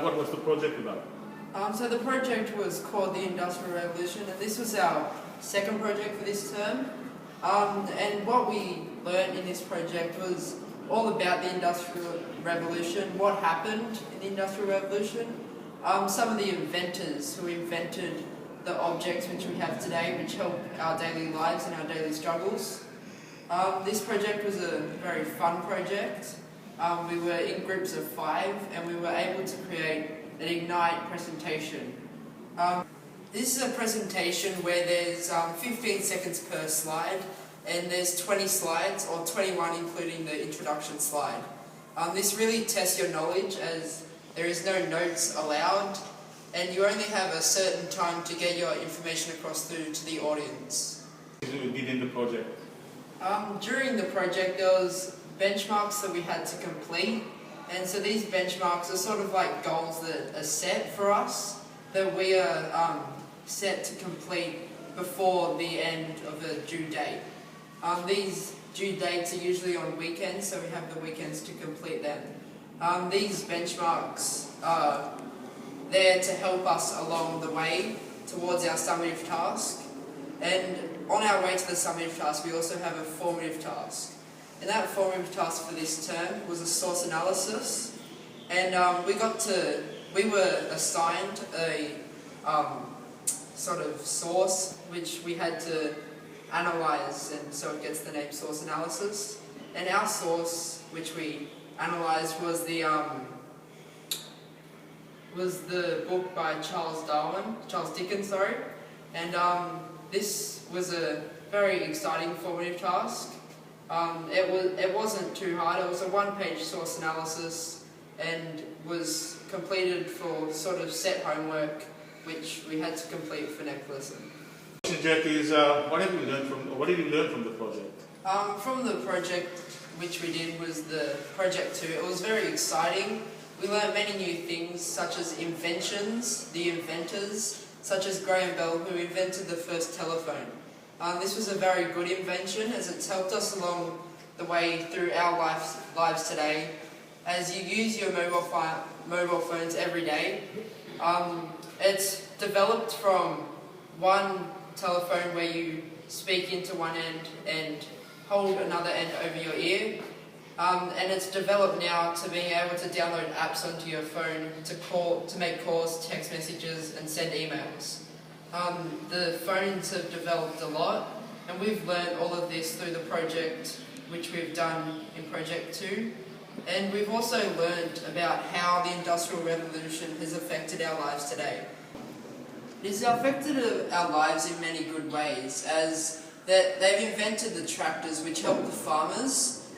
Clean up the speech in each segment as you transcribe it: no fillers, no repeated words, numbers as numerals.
what was the project about? So the project was called the Industrial Revolution, and this was our second project for this term. And what we learned in this project was all about the Industrial Revolution, what happened in the Industrial Revolution, some of the inventors who invented the objects which we have today, which help our daily lives and our daily struggles. This project was a very fun project. We were in groups of 5 and we were able to create an Ignite presentation. This is a presentation where there's 15 seconds per slide and there's 20 slides, or 21 including the introduction slide. This really tests your knowledge as there is no notes allowed and you only have a certain time to get your information across through to the audience. What did you did in the project? During the project there was benchmarks that we had to complete, and so these benchmarks are sort of like goals that are set for us, that we are set to complete before the end of a due date. These due dates are usually on weekends, so we have the weekends to complete them. These benchmarks are there to help us along the way towards our summative task, and on our way to the summative task we also have a formative task. And that formative task for this term was a source analysis, and we were assigned a sort of source which we had to analyse, and so it gets the name source analysis. And our source which we analysed was the book by Charles Dickens, and this was a very exciting formative task. It wasn't too hard. It was a 1-page source analysis and was completed for sort of set homework which we had to complete for next lesson. Jack, is what did you learn from the project? From the project which we did was the project 2. It was very exciting. We learned many new things such as inventions, the inventors, such as Graham Bell, who invented the first telephone. This was a very good invention as it's helped us along the way through our lives today. As you use your mobile phones every day, it's developed from one telephone where you speak into one end and hold another end over your ear, and it's developed now to being able to download apps onto your phone to make calls, text messages and send emails. The phones have developed a lot, and we've learned all of this through the project which we've done in Project 2. And we've also learned about how the Industrial Revolution has affected our lives today. It has affected our lives in many good ways, as that they've invented the tractors which help the farmers.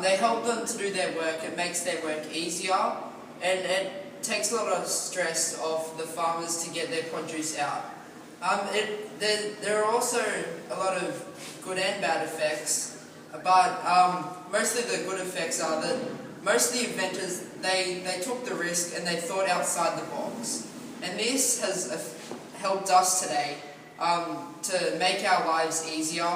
They help them to do their work, it makes their work easier, and it takes a lot of stress off the farmers to get their produce out. There are also a lot of good and bad effects, but mostly the good effects are that most of the inventors, they took the risk and they thought outside the box. And this has helped us today to make our lives easier